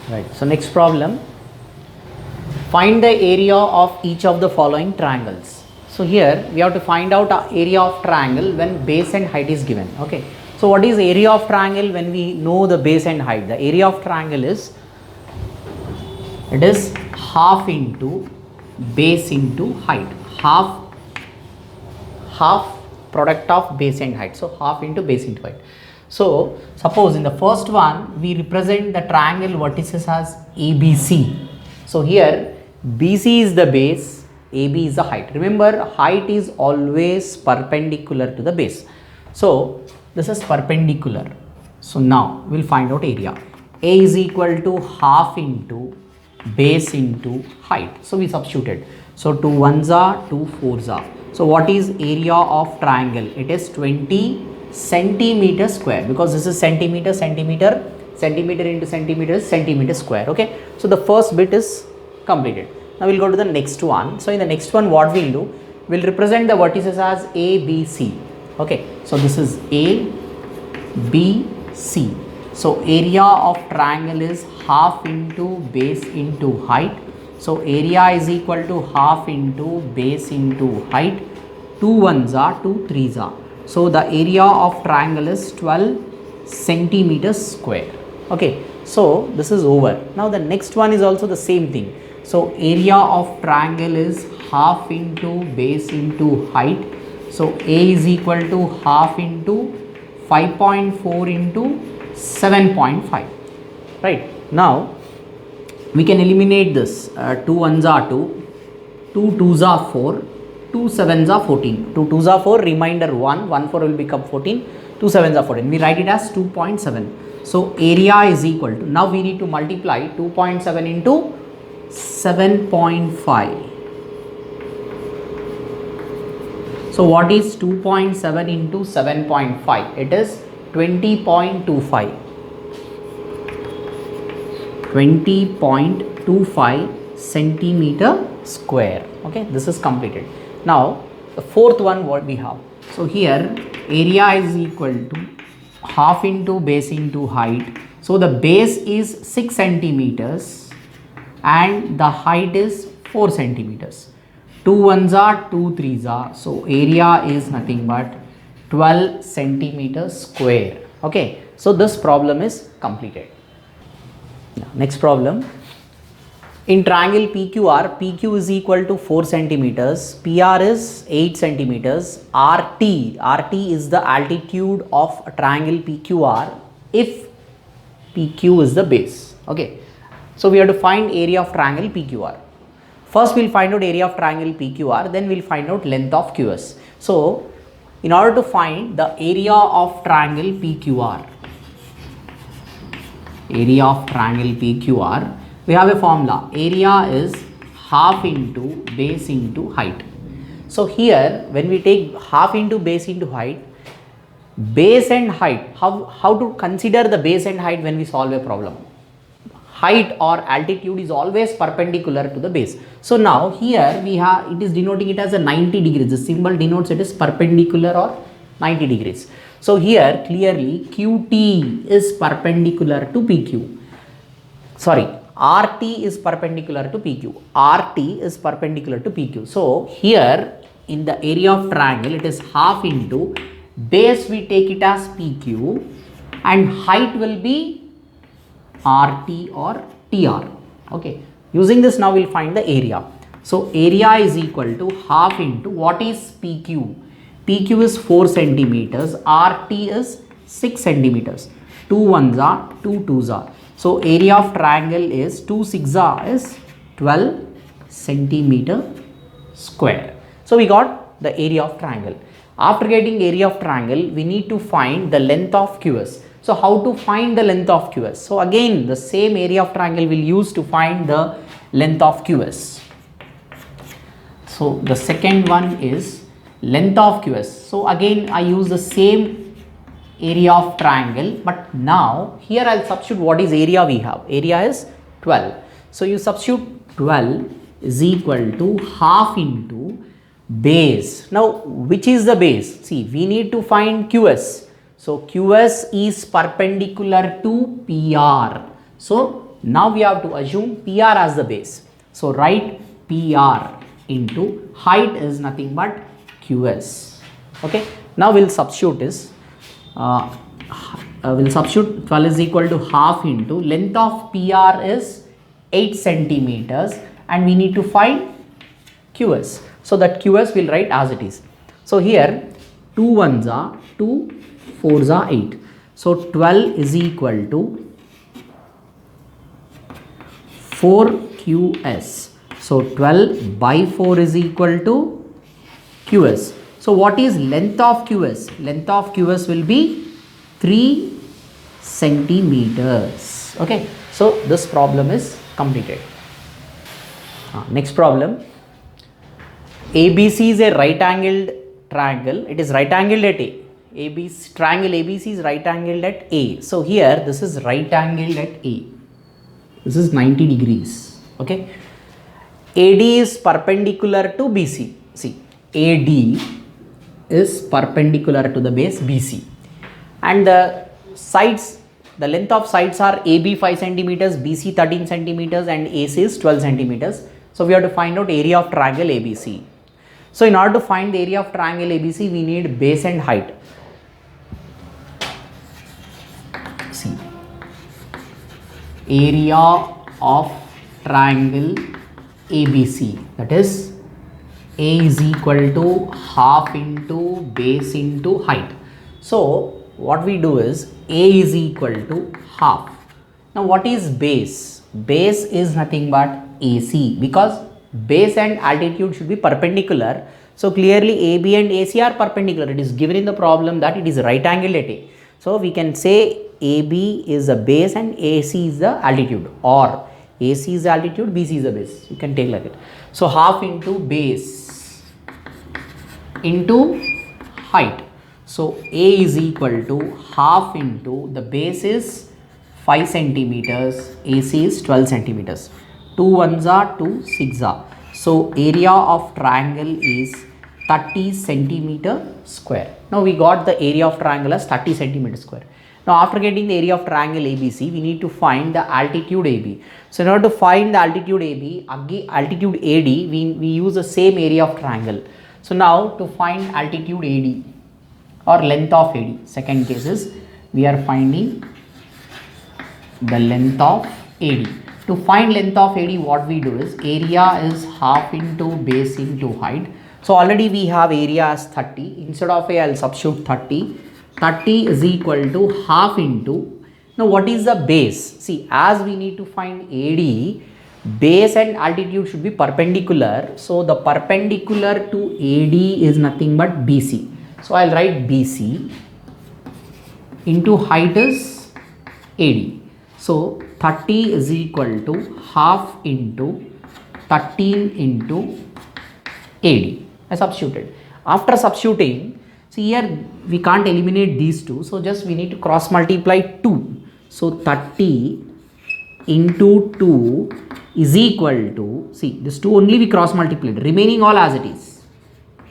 Right. So next problem, find the area of each of the following triangles. So here we have to find out area of triangle when base and height is given. Okay. So what is area of triangle when we know the base and height? The area of triangle is, it is half into base into height. Half product of base and height. So half into base into height. So suppose in the first one we represent the triangle vertices as ABC. So here BC is the base, AB is the height. Remember, height is always perpendicular to the base. So this is perpendicular. So now we'll find out area. A is equal to half into base into height. So we substituted. So 2 1s are 2 4s are. So what is area of triangle? It is 20 centimeter square, because this is centimeter into centimeter is centimeter square. Okay. So the first bit is completed. Now we'll go to the next one. So in the next one, what we'll do, we'll represent the vertices as A, B, C. Okay. So this is A, B, C. So area of triangle is half into base into height. So area is equal to half into base into height. 2 1s are 2 3s are. So the area of triangle is 12 centimeters square. Okay. So this is over. Now the next one is also the same thing. So area of triangle is half into base into height. So A is equal to half into 5.4 into 7.5. Right. Now we can eliminate this. 2 1s are 2, 2 2s are 4, 2 7s are 14. 2 2s are 4, remainder 1, 1 4 will become 14, 2 7s are 14. We write it as 2.7. So area is equal to, now we need to multiply 2.7 into 7.5. So what is 2.7 into 7.5? It is 20.25. 20.25 centimeter square. Okay, this is completed. Now the fourth one, what we have. So here area is equal to half into base into height. So the base is 6 centimeters and the height is 4 centimeters. 2 1s are 2 3s are. So area is nothing but 12 centimeters square. Okay, so this problem is completed. Now, next problem. In triangle PQR, PQ is equal to 4 centimeters, PR is 8 centimeters, RT is the altitude of a triangle PQR if PQ is the base. Okay. So we have to find area of triangle PQR. First we'll find out area of triangle PQR, then we'll find out length of QS. So in order to find the area of triangle PQR, area of triangle PQR, we have a formula. Area is half into base into height. So here when we take half into base into height, base and height, how to consider the base and height when we solve a problem? Height or altitude is always perpendicular to the base. So now here we have, it is denoting it as a 90 degrees. The symbol denotes it is perpendicular or 90 degrees. So here clearly QT is perpendicular to PQ. Sorry, RT is perpendicular to PQ. RT is perpendicular to PQ. So here in the area of triangle, it is half into base, we take it as PQ, and height will be RT or TR. Okay. Using this, now we'll find the area. So area is equal to half into, what is PQ? PQ is 4 centimeters, RT is 6 centimeters. 2 1s are, 2 2s are. So area of triangle is 2 6s are is 12 centimeter square. So we got the area of triangle. After getting area of triangle, we need to find the length of QS. So how to find the length of QS? So again, the same area of triangle we'll use to find the length of QS. So the second one is length of QS. So again, I use the same area of triangle, but now here I'll substitute what is area we have. Area is 12. So you substitute 12 is equal to half into base. Now which is the base? See, we need to find QS. So QS is perpendicular to PR. So Now we have to assume PR as the base. So write PR into height is nothing but QS. Okay. Now we'll substitute this. We'll substitute 12 is equal to half into length of PR is 8 centimeters and we need to find QS. So that QS will write as it is. So here 2 1s are 2, 4s are 8. So 12 is equal to 4 QS. So 12 by 4 is equal to QS. So what is length of QS? Length of QS will be 3 centimeters. Okay. So this problem is completed. Next problem. ABC is a right angled triangle. It is right angled at A. Triangle ABC is right angled at A. So here this is right angled at A. This is 90 degrees. Okay. AD is perpendicular to BC. See, AD is perpendicular to the base BC. And the sides, the length of sides are AB 5 centimeters, BC 13 centimeters and AC is 12 centimeters. So we have to find out area of triangle ABC. So in order to find the area of triangle ABC, we need base and height. See, area of triangle ABC, that is A is equal to half into base into height. So what we do is A is equal to half. Now what is base? Base is nothing but AC, because base and altitude should be perpendicular. So clearly AB and AC are perpendicular. It is given in the problem that it is right angled at A. So we can say AB is the base and AC is the altitude, or AC is the altitude, BC is the base. You can take like it. So half into base into height. So A is equal to half into the base is 5 centimeters, AC is 12 centimeters. 2 1s are 2, 6 are. So area of triangle is 30 centimeter square. Now we got the area of triangle as 30 centimeter square. Now after getting the area of triangle ABC, we need to find the altitude AB. So in order to find the altitude AB, altitude AD, we use the same area of triangle. So now to find altitude AD or length of AD, second case is we are finding the length of AD. To find length of AD, what we do is area is half into base into height. So already we have area as 30. Instead of A, I will substitute 30. 30 is equal to half into. Now what is the base? See, as we need to find AD, base and altitude should be perpendicular. So the perpendicular to AD is nothing but BC. So I will write BC into height is AD. So 30 is equal to half into 13 into AD. I substituted. After substituting, see here we can't eliminate these two. So just we need to cross multiply 2. So 30 into 2 is equal to, see this 2 only we cross multiplied, remaining all as it is,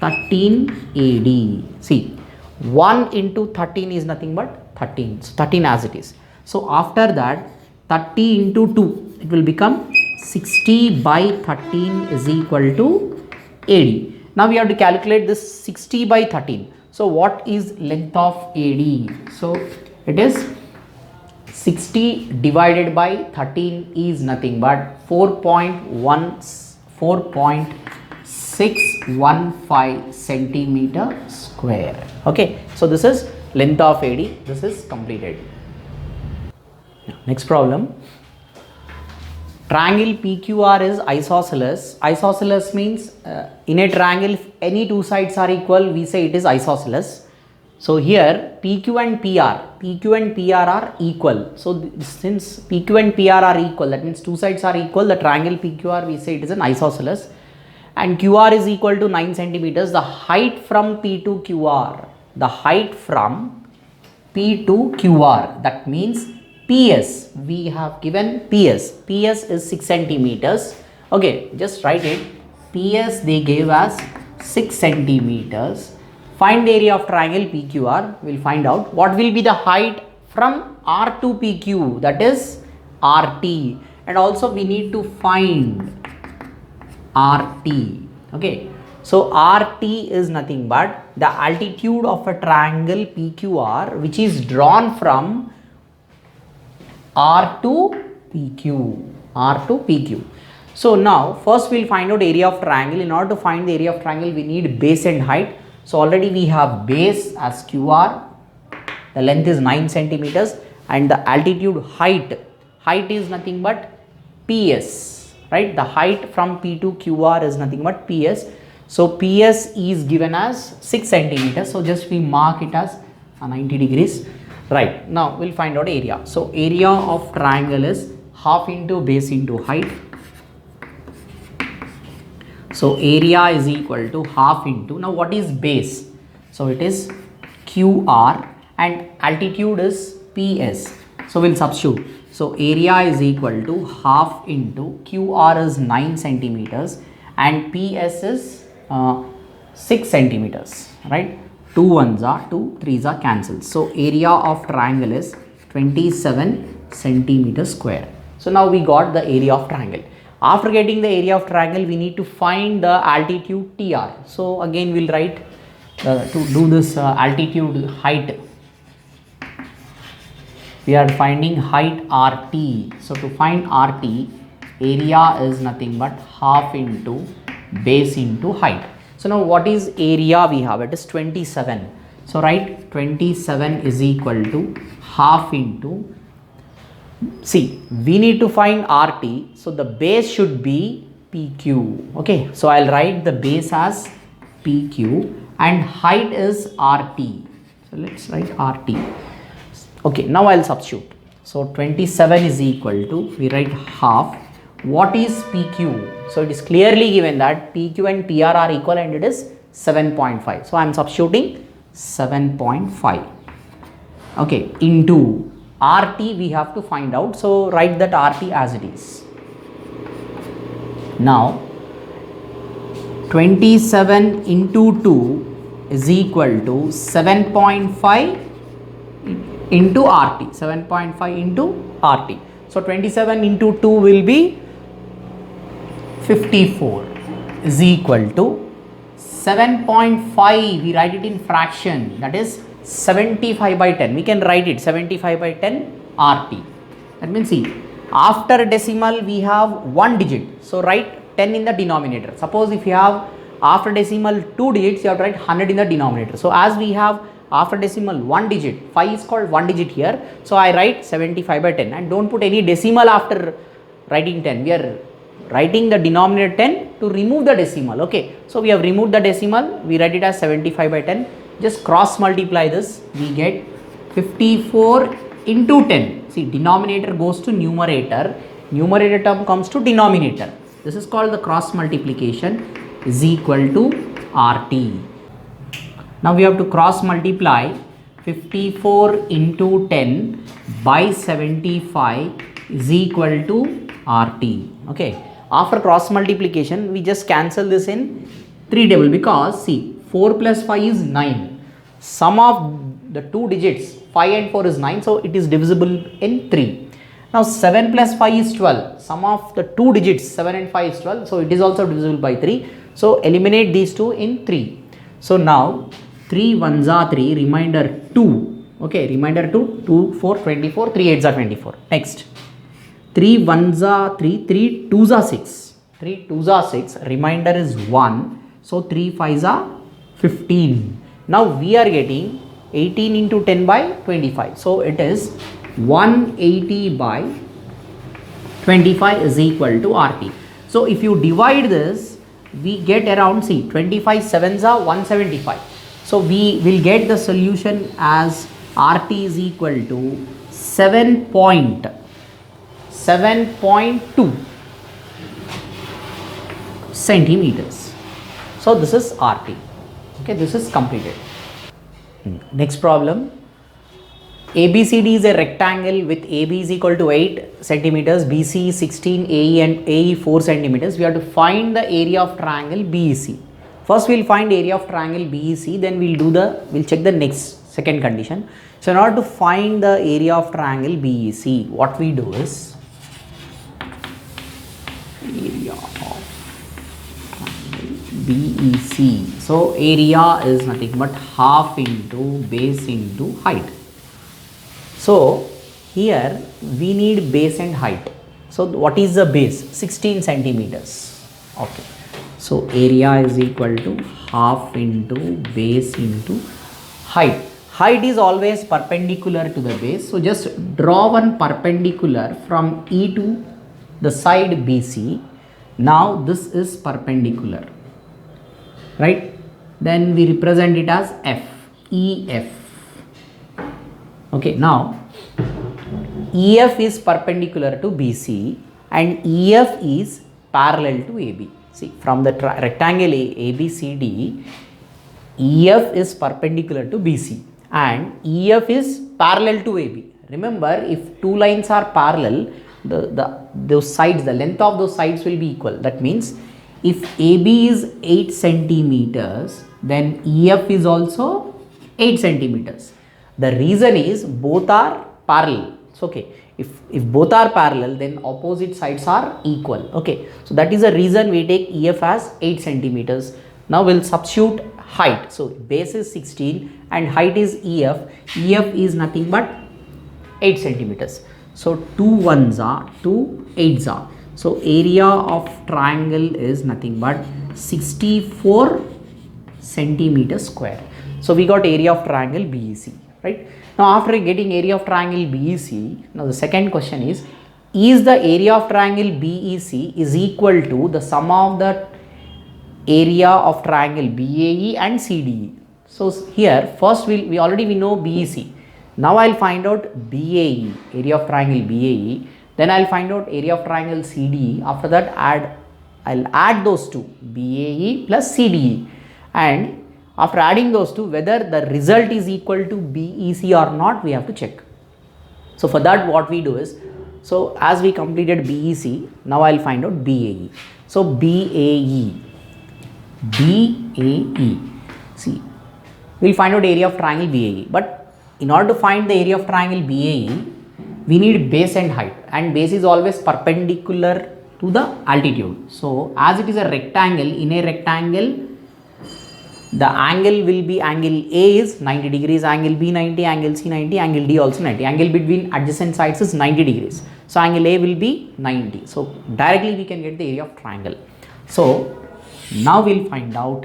13 AD. See, 1 into 13 is nothing but 13. So 13 as it is. So after that 30 into 2, it will become 60 by 13 is equal to AD. Now we have to calculate this 60 by 13. So what is length of AD? So it is 60 divided by 13 is nothing but 4.615 centimeter square. Okay, so this is length of AD. This is completed. Next problem. Triangle PQR is isosceles. Isosceles means in a triangle, if any two sides are equal, we say it is isosceles. So here PQ and PR are equal. So since PQ and PR are equal, that means two sides are equal, the triangle PQR we say it is an isosceles. And QR is equal to 9 centimeters. The height from P to QR, the height from P to QR, that means PS, we have given PS is 6 centimeters. Okay, just write it. PS they gave us 6 centimeters. Find the area of triangle PQR. We'll find out what will be the height from R to PQ, that is RT. and also we need to find RT. Okay, so RT is nothing but the altitude of a triangle PQR which is drawn from R to PQ. R to PQ. So now first we'll find out area of triangle. In order to find the area of triangle, we need base and height. So already we have base as QR, the length is 9 centimeters, and the altitude height is nothing but PS, right? The height from P to QR is nothing but PS. So PS is given as 6 centimeters. So just we mark it as 90 degrees. Right, now we'll find out area. So area of triangle is half into base into height. So area is equal to half into, now what is base? So it is QR and altitude is PS. So we'll substitute. So area is equal to half into QR is 9 centimeters and PS is 6 centimeters, right? 2 ones are 2, 3s are cancelled. So area of triangle is 27 centimeters square. So now we got the area of triangle. After getting the area of triangle, we need to find the altitude TR. So again we'll write to do this altitude height. We are finding height RT. So to find RT, area is nothing but half into base into height. So now what is area we have? It is 27. So write 27 is equal to half into, see, we need to find RT. So the base should be PQ. Okay, so I'll write the base as PQ and height is RT. So let's write RT. Okay, now I'll substitute. So 27 is equal to, we write half. What is PQ? So it is clearly given that PQ and TR are equal and it is 7.5. So I am substituting 7.5. Okay, into RT we have to find out. So write that RT as it is. Now 27 into 2 is equal to 7.5 into RT. 7.5 into RT. So 27 into 2 will be 54 is equal to 7.5. We write it in fraction, that is 75 by 10. We can write it 75 by 10 RT. That means see, after decimal we have one digit. So write 10 in the denominator. Suppose if you have after decimal 2 digits, you have to write 100 in the denominator. So as we have after decimal 1 digit, 5 is called 1 digit here. So I write 75 by 10 and don't put any decimal after writing 10. We are writing the denominator 10 to remove the decimal. Okay, so we have removed the decimal, we write it as 75 by 10. Just cross multiply this, we get 54 into 10. See, denominator goes to numerator, numerator term comes to denominator. This is called the cross multiplication, is equal to RT. Now we have to cross multiply 54 into 10 by 75 is equal to RT. Okay, after cross multiplication we just cancel this in 3 table because see, 4 plus 5 is 9. Sum of the two digits 5 and 4 is 9, so it is divisible in 3. Now 7 plus 5 is 12. Sum of the two digits 7 and 5 is 12, so it is also divisible by 3. So eliminate these two in 3. So now 3 ones are 3, remainder 2. Okay, remainder 2, 2, 4, 24, 3 8s are 24. Next, 3 ones are 3, 3 2s are 6. 3 2s are 6, remainder is 1. So 3 5s are 15. Now we are getting 18 into 10 by 25. So it is 180 by 25 is equal to RT. So if you divide this, we get around, see, 25 7s are 175. So we will get the solution as RT is equal to 7.2 centimeters. So this is RT. Okay, this is completed. Next problem. ABCD is a rectangle with AB is equal to 8 centimeters, BC is 16, AE and AE 4 centimeters. We have to find the area of triangle BEC. First we'll find area of triangle BEC, then we'll check the next second condition. So in order to find the area of triangle BEC, what we do is, area of BEC. So area is nothing but half into base into height. So here we need base and height. So what is the base? 16 centimeters. Okay. So area is equal to half into base into height. Height is always perpendicular to the base. So just draw one perpendicular from E to the side BC. Now this is perpendicular, right? Then we represent it as F, EF. Okay, now EF is perpendicular to BC and EF is parallel to AB. See, from the rectangle ABCD, EF is perpendicular to BC and EF is parallel to AB. Remember, if two lines are parallel, those sides, the length of those sides will be equal. That means if AB is 8 centimeters, then EF is also 8 centimeters. The reason is both are parallel. So, okay, if both are parallel, then opposite sides are equal. Okay, so that is the reason we take EF as 8 centimeters. Now we'll substitute height. So base is 16 and height is EF. EF is nothing but 8 centimeters. So 2 ones are 2 8s are. So area of triangle is nothing but 64 centimeters square. So we got area of triangle BEC, right? Now after getting area of triangle BEC, now the second question is the area of triangle BEC is equal to the sum of the area of triangle BAE and CDE? So here first we already know BEC. Now I'll find out BAE, area of triangle BAE. Then I'll find out area of triangle CDE. After that I'll add those two, BAE plus CDE, and after adding those two, whether the result is equal to BEC or not, we have to check. So for that what we do is, so as we completed BEC, now I'll find out BAE. So BAE, see, we'll find out area of triangle BAE, but in order to find the area of triangle BAE, we need base and height, and base is always perpendicular to the altitude. So as it is a rectangle, in a rectangle the angle will be, angle A is 90 degrees, angle B 90, angle C 90, angle D also 90. Angle between adjacent sides is 90 degrees. So angle A will be 90. So directly we can get the area of triangle. So now we'll find out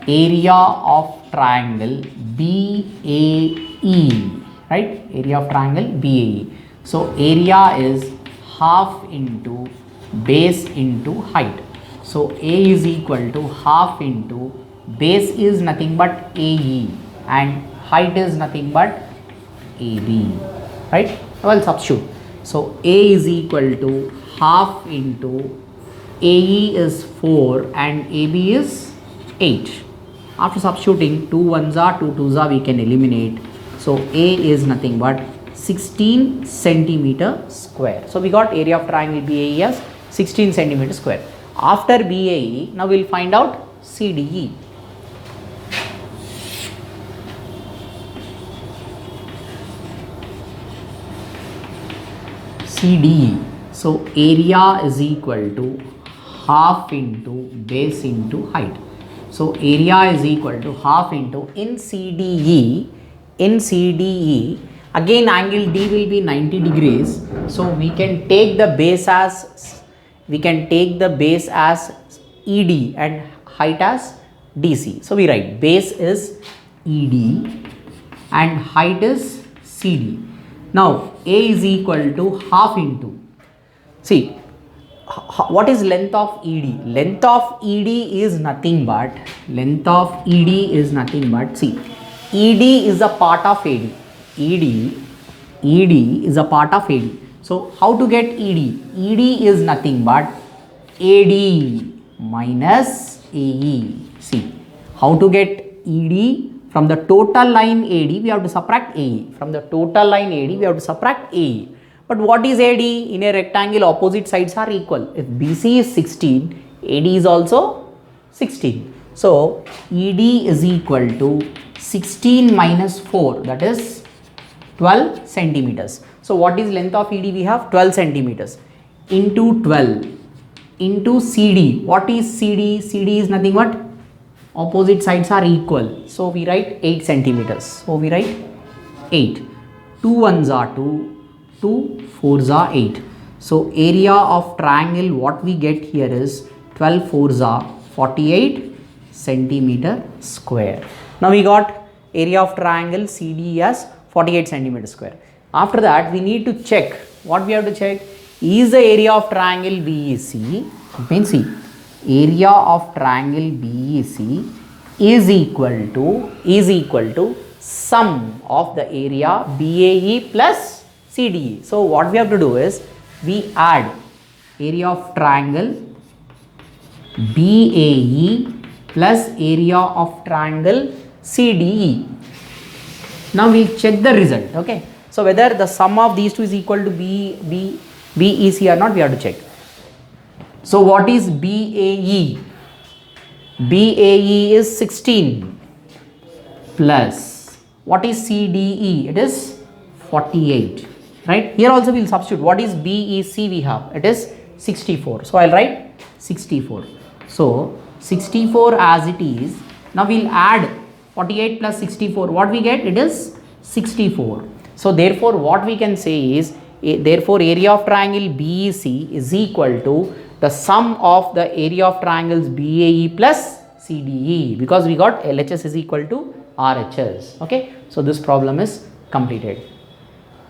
area of triangle BAE, right? Area of triangle BAE. So area is half into base into height. So A is equal to half into base is nothing but AE and height is nothing but AB, right? Well, substitute. So A is equal to half into AE is 4 and AB is 8. After substituting, 2 ones are 2 twos are, we can eliminate. So A is nothing but 16 centimeter square. So we got area of triangle BAE as 16 centimeter square. After BAE, now we'll find out CDE. CDE. So area is equal to half into base into height. So area is equal to half into, in CDE, again angle D will be 90 degrees. So we can take the base as ED and height as DC. So we write base is ED and height is CD. Now A is equal to half into, see, what is length of ED? Length of ED is nothing but, see, ED is a part of AD. ED is a part of AD. So how to get ED? ED is nothing but AD minus AE. See, how to get ED? From the total line AD, we have to subtract AE. From the total line AD, we have to subtract AE. But what is AD? In a rectangle, opposite sides are equal. If BC is 16, AD is also 16. So ED is equal to 16 minus 4, that is 12 centimeters. So what is length of ED? We have 12 centimeters. into 12 into CD. What is CD? CD is nothing but opposite sides are equal. So we write 8 centimeters. So we write 8. 2 ones are 2, 2 fours are 8. So area of triangle what we get here is 12 fours are 48 centimeter square. Now we got area of triangle CD as 48 centimeter square. After that we need to check. What we have to check is the area of triangle BEC. You can see area of triangle BEC is equal to sum of the area BAE plus CDE. So what we have to do is we add area of triangle BAE plus area of triangle CDE. Now we'll check the result. Okay, so whether the sum of these two is equal to BEC or not, we have to check. So what is BAE? BAE is 16 plus what is CDE? It is 48. Right, here also we will substitute. What is BEC? We have it is 64. So I'll write 64. So 64 as it is. Now we'll add 48 plus 64. What we get? It is 64. So therefore what we can say is therefore area of triangle BEC is equal to the sum of the area of triangles BAE plus CDE, because we got LHS is equal to RHS. Okay, so this problem is completed.